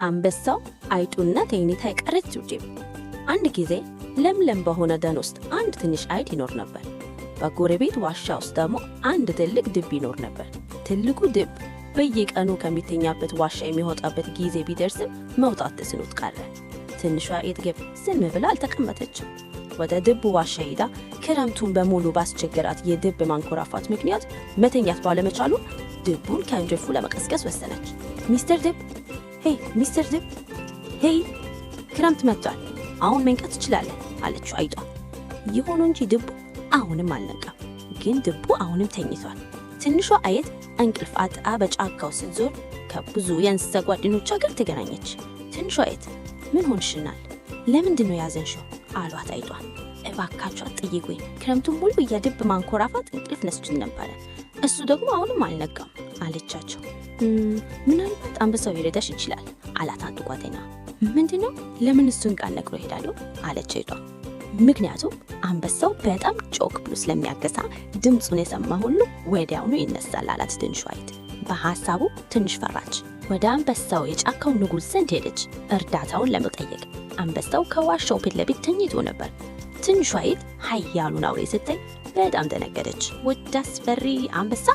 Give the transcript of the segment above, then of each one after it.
አንበሳው አይጡና ቴኒታ የቀረችው ጅብ። አንድ ጊዜ ለምለም በሆነ ደን ውስጥ አንድ ትንሽ አይጥ ይኖር ነበር። በጎረቤት ዋሻ ውስጥ ደግሞ አንድ ትልቅ ድብ ይኖር ነበር። ትልቁ ድብ በየቀኑ ከሚተኛበት ዋሻ የሚወጣበት ጊዜ ቢደርስም መውጣት ተስኖት ቀረ። ትንሿ አይጥ ግን ዝም ብላ አልተቀመጠችም። ወደ ድብ ዋሻ ሄዳ ክረምቱን በሙሉ ባስቸገራት የድብ ማንኮራፋት ምክንያት መተኛት ባለመቻሉ ድቡን ከእንቅልፉ ለመቀስቀስ ወሰነች። ሚስተር ድብ፣ ሄይ ሚስተር ድብ፣ ሄይ ክረምት መጥቷል፣ አሁን መንቃት ትችላለህ አለችው አይጧ። ይሁን እንጂ ድቡ አሁንም አልነቃም። ግን ድቡ አሁንም ተኝቷል። ትንሿ አይጥ እንቅልፍ አጥታ በጫካው ስትዞር ከብዙ የእንስሳ ጓደኞቿ ጋር ተገናኘች። ትንሿ አይጥ ምን ሆንሽናል? ለምንድን ነው ያዘንሽው? አሏት አይጧን። እባካችሁ አትጠይቁኝ፣ ክረምቱን ሙሉ የድብ ማንኮራፋት እንቅልፍ ነስቶኝ ነበረ፣ እሱ ደግሞ አሁንም አልነቃም አለቻቸው። ምናልባት አንበሳው ሊረዳሽ ይችላል አላት አንዱ ጓደኛ። ምንድነው? ለምን እሱን ቃል ነግሮ ይሄዳሉ አለች አይጧ። ምክንያቱም አንበሳው በጣም ጮክ ብሎ ስለሚያገሳ ድምፁን የሰማ ሁሉ ወዲያውኑ ይነሳል አላት ትንሿ አይጥ። በሐሳቡ ትንሽ ፈራች። ወደ አንበሳው የጫካው ንጉሥ ዘንድ ሄደች እርዳታውን ለመጠየቅ። አንበሳው ከዋሻው ፊት ለፊት ተኝቶ ነበር። ትንሿ አይጥ ኃያሉን አውሬ ስታይ በጣም ደነገጠች። ወደ አስፈሪ አንበሳ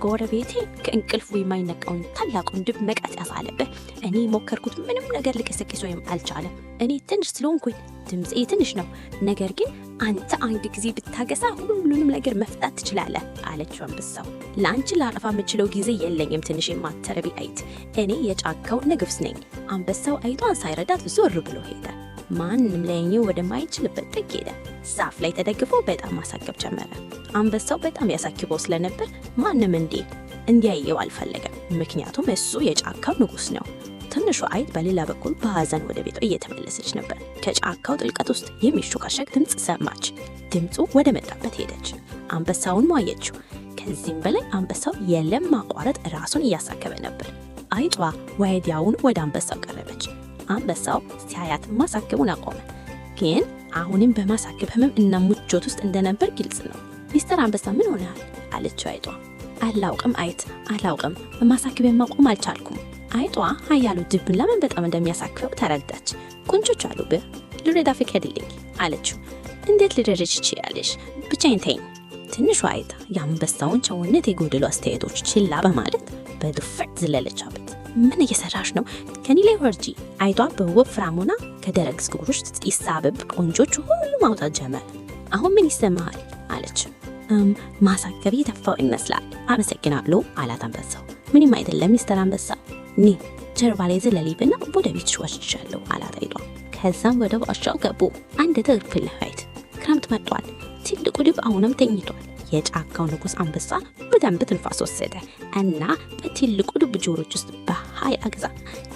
ጎረቤቴ ከእንቅልፉ የማይነቃውን ታላቁን ድብ መቀጥ ያሳለበት። እኔ ሞከርኩት፣ ምንም ነገር ልቀሰቅስ ወይም አልቻለም። እኔ ትንሽ ስለሆንኩኝ ድምፄ ትንሽ ነው፣ ነገር ግን አንተ አንድ ጊዜ ብታገሳ ሁሉንም ነገር መፍታት ትችላለህ አለችው አንበሳው። ለአንቺ ላጠፋ የምችለው ጊዜ የለኝም ትንሽ የማትረቢ አይጥ፣ እኔ የጫካው ንጉሥ ነኝ። አንበሳው አይጧን ሳይረዳት ዞር ብሎ ሄደ። ማንም ላየው ወደማይችልበት ጥግ ሄደ። ዛፍ ላይ ተደግፎ በጣም ማሳከብ ጀመረ። አንበሳው በጣም ያሳክበው ስለነበር ማንም እንዲያየው አልፈለገም፣ ምክንያቱም እሱ የጫካው ንጉሥ ነው። ትንሿ አይጥ በሌላ በኩል በሐዘን ወደ ቤቷ እየተመለሰች ነበር። ከጫካው ጥልቀት ውስጥ የሚሾካሸክ ድምፅ ሰማች። ድምፁ ወደ መጣበት ሄደች። አንበሳውን ማየችው። ከዚህም በላይ አንበሳው የለም ማቋረጥ ራሱን እያሳከበ ነበር። አይጧ ወዲያውኑ ወደ አንበሳው ቀረበች። አንበሳው ሲያያት ማሳከቡን አቆመ። ግን አሁንም በማሳከብ ህመም እና ምቾት ውስጥ እንደነበር ግልጽ ነው። ሚስተር አንበሳ ምን ሆነሃል? አለችው አይጧ። አላውቅም አይጥ፣ አላውቅም፣ ማሳከብ ማቆም አልቻልኩም። አይጧ ኃያሉ ድብን ለምን በጣም እንደሚያሳክበው ተረዳች። ቁንጮች አሉብህ፣ ልረዳ ፍቀድልኝ አለችው። እንዴት ልረዳሽ ትችያለሽ? ብቻዬን ተይኝ። ትንሿ አይጥ የአንበሳውን ጨዋነት የጎደሉ አስተያየቶች ችላ በማለት በድፍረት ዘለለቻበት። ምን እየሰራሽ ነው? ከኔ ላይ ወርጂ። አይጧ በወፍራሙና ከደረቅ ዝግሮች ይሳበብ ቆንጆቹ ሁሉ ማውጣት ጀመረ። አሁን ምን ይሰማሃል? አለችው። ማሳከብ የተፋው ይመስላል፣ አመሰግናለሁ አላት አንበሳው። ምንም አይደለም ሚስተር አንበሳ፣ እኔ ጀርባ ላይ ዘለሊብና ወደ ቤትሽ ወስድሻለሁ አላት አይጧ። ከዛም ወደ ዋሻው ገቡ። አንድ ትክክል አይት ክረምት መጥቷል። ትልቁ ድብ አሁንም ተኝቷል። የጫካው ንጉሥ አንበሳ በደንብ ትንፋስ ወሰደ እና በትልቁ ድብ ጆሮች ውስጥ በኃይል አገዛ።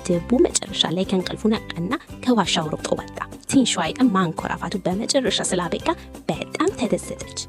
ድቡ መጨረሻ ላይ ከእንቅልፉ ነቃና ከዋሻው ሮጦ ወጣ። ትንሿ አይጥ ማንኮራፋቱ በመጨረሻ ስላበቃ በጣም ተደሰተች።